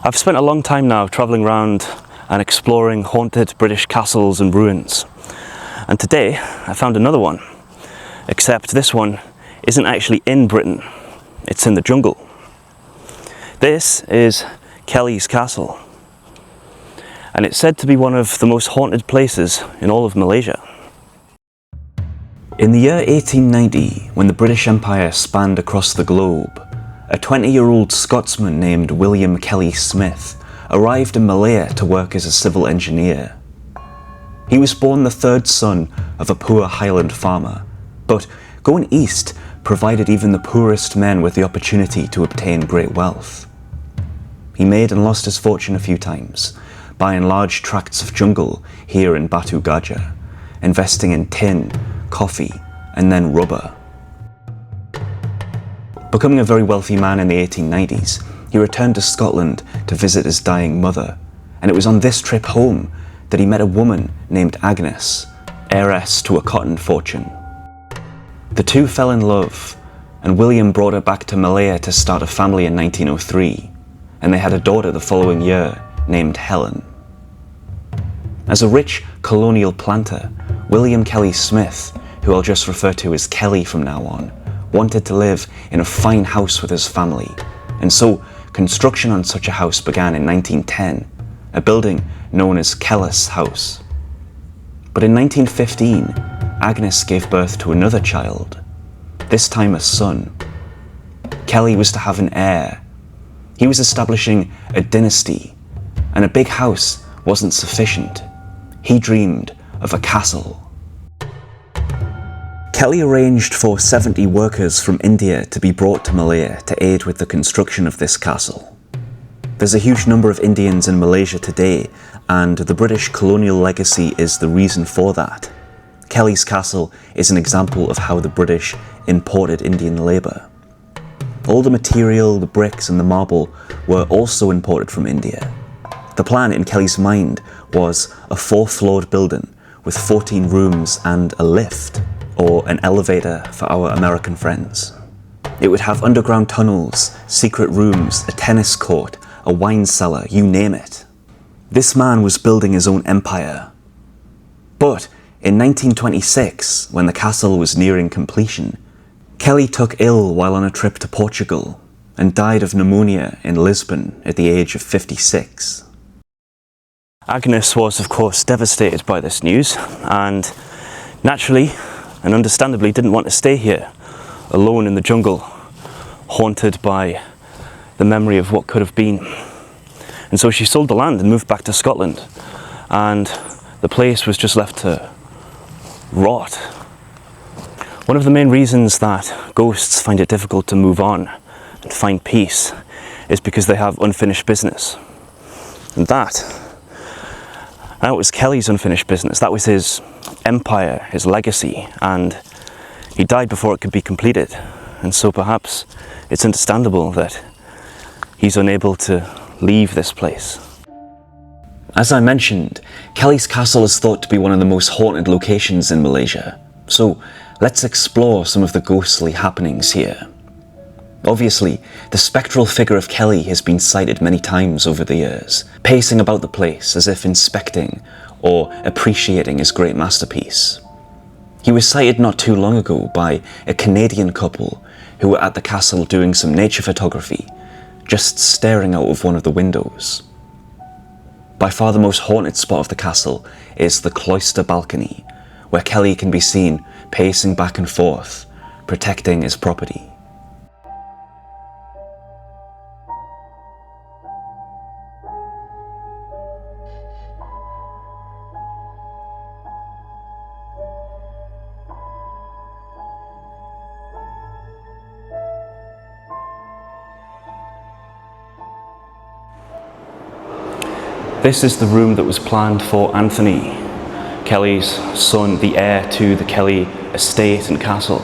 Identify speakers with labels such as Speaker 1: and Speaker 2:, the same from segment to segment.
Speaker 1: I've spent a long time now travelling around and exploring haunted British castles and ruins. And today I found another one, except this one isn't actually in Britain, it's in the jungle. This is Kelly's Castle, and it's said to be one of the most haunted places in all of Malaysia. In the year 1890, when the British Empire spanned across the globe, a 20-year-old Scotsman named William Kelly Smith arrived in Malaya to work as a civil engineer. He was born the third son of a poor highland farmer, but going east provided even the poorest men with the opportunity to obtain great wealth. He made and lost his fortune a few times, buying large tracts of jungle here in Batu Gajah, investing in tin, coffee, and then rubber. Becoming a very wealthy man in the 1890s, he returned to Scotland to visit his dying mother, and it was on this trip home that he met a woman named Agnes, heiress to a cotton fortune. The two fell in love, and William brought her back to Malaya to start a family in 1903, and they had a daughter the following year named Helen. As a rich colonial planter, William Kelly Smith, who I'll just refer to as Kelly from now on, wanted to live in a fine house with his family, and so construction on such a house began in 1910, a building known as Kellis House. But in 1915, Agnes gave birth to another child, this time a son. Kelly was to have an heir. He was establishing a dynasty, and a big house wasn't sufficient. He dreamed of a castle. Kelly arranged for 70 workers from India to be brought to Malaya to aid with the construction of this castle. There's a huge number of Indians in Malaysia today, and the British colonial legacy is the reason for that. Kelly's Castle is an example of how the British imported Indian labour. All the material, the bricks and the marble were also imported from India. The plan in Kelly's mind was a 4-floored building with 14 rooms and a lift, or an elevator for our American friends. It would have underground tunnels, secret rooms, a tennis court, a wine cellar, you name it. This man was building his own empire. But in 1926, when the castle was nearing completion, Kelly took ill while on a trip to Portugal and died of pneumonia in Lisbon at the age of 56. Agnes was, of course, devastated by this news, and naturally and understandably didn't want to stay here, alone in the jungle, haunted by the memory of what could have been. And so she sold the land and moved back to Scotland, and the place was just left to rot. One of the main reasons that ghosts find it difficult to move on and find peace is because they have unfinished business. And that was Kelly's unfinished business. That was his empire, his legacy, and he died before it could be completed. And so perhaps it's understandable that he's unable to leave this place. As I mentioned, Kelly's Castle is thought to be one of the most haunted locations in Malaysia. So let's explore some of the ghostly happenings here. Obviously, the spectral figure of Kelly has been sighted many times over the years, pacing about the place as if inspecting or appreciating his great masterpiece. He was sighted not too long ago by a Canadian couple who were at the castle doing some nature photography, just staring out of one of the windows. By far the most haunted spot of the castle is the cloister balcony, where Kelly can be seen pacing back and forth, protecting his property. This is the room that was planned for Anthony, Kelly's son, the heir to the Kelly estate and castle.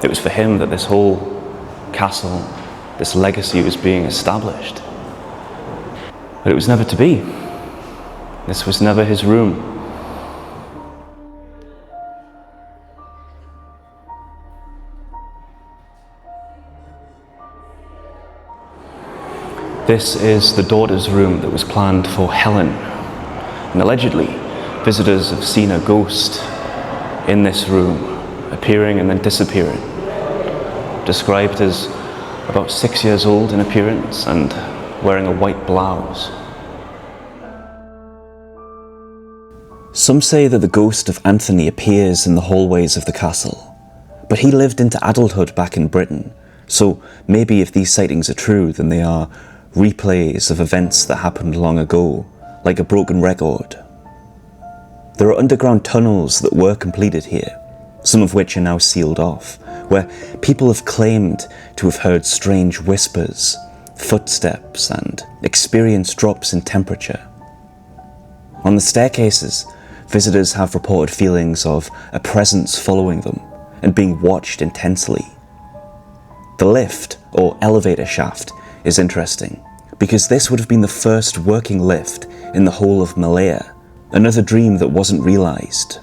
Speaker 1: It was for him that this whole castle, this legacy was being established. But it was never to be. This was never his room. This is the daughter's room that was planned for Helen, and allegedly visitors have seen a ghost in this room, appearing and then disappearing. Described as about 6 years old in appearance and wearing a white blouse. Some say that the ghost of Anthony appears in the hallways of the castle, but he lived into adulthood back in Britain, so maybe if these sightings are true, then they are replays of events that happened long ago, like a broken record. There are underground tunnels that were completed here, some of which are now sealed off, where people have claimed to have heard strange whispers, footsteps, and experienced drops in temperature. On the staircases, visitors have reported feelings of a presence following them and being watched intensely. The lift, or elevator shaft, is interesting because this would have been the first working lift in the whole of Malaya, another dream that wasn't realised.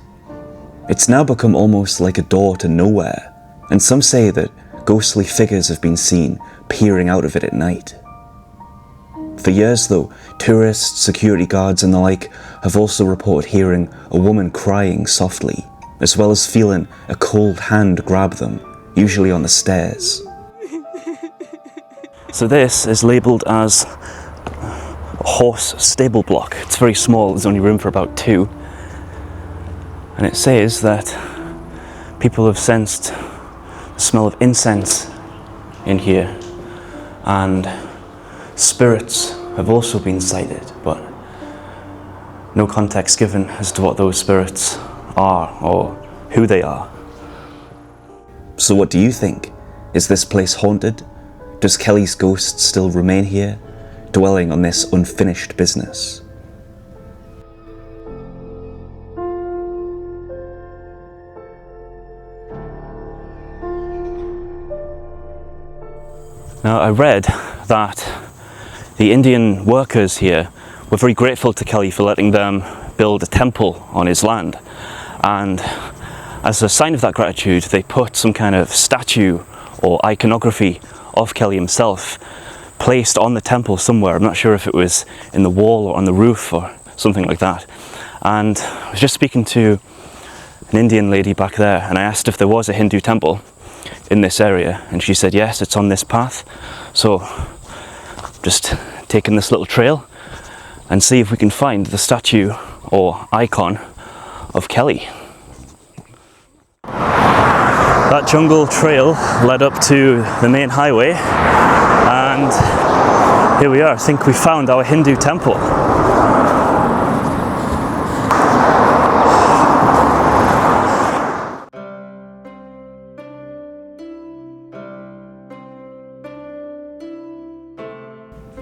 Speaker 1: It's now become almost like a door to nowhere, and some say that ghostly figures have been seen peering out of it at night. For years though, tourists, security guards and the like have also reported hearing a woman crying softly, as well as feeling a cold hand grab them, usually on the stairs. So this is labelled as a horse stable block. It's very small, there's only room for about 2. And it says that people have sensed the smell of incense in here, and spirits have also been sighted, but no context given as to what those spirits are or who they are. So what do you think? Is this place haunted? Does Kelly's ghost still remain here, dwelling on this unfinished business? Now, I read that the Indian workers here were very grateful to Kelly for letting them build a temple on his land, and as a sign of that gratitude they put some kind of statue or iconography of Kelly himself placed on the temple somewhere. I'm not sure if it was in the wall or on the roof or something like that. And I was just speaking to an Indian lady back there, and I asked if there was a Hindu temple in this area, and she said yes, it's on this path. So just taking this little trail and see if we can find the statue or icon of Kelly. That jungle trail led up to the main highway, and here we are. I think we found our Hindu temple.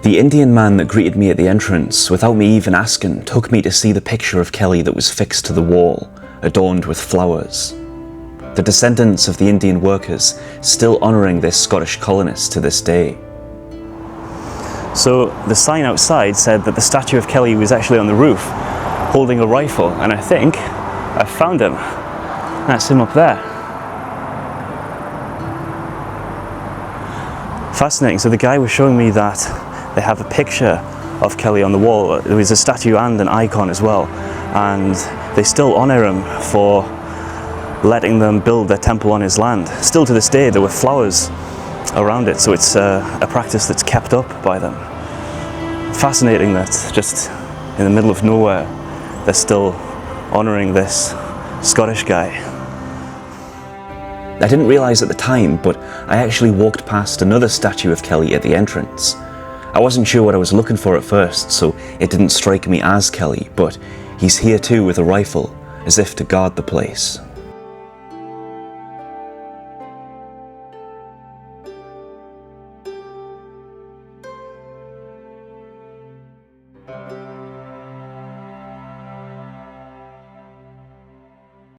Speaker 1: The Indian man that greeted me at the entrance, without me even asking, took me to see the picture of Kelly that was fixed to the wall, adorned with flowers. The descendants of the Indian workers still honouring this Scottish colonist to this day. So the sign outside said that the statue of Kelly was actually on the roof, holding a rifle, and I think I found him. That's him up there. Fascinating. So the guy was showing me that they have a picture of Kelly on the wall. There was a statue and an icon as well, and they still honour him for letting them build their temple on his land. Still to this day there were flowers around it, so it's a practice that's kept up by them. Fascinating that just in the middle of nowhere they're still honouring this Scottish guy. I didn't realise at the time, but I actually walked past another statue of Kelly at the entrance. I wasn't sure what I was looking for at first, so it didn't strike me as Kelly, but he's here too with a rifle, as if to guard the place.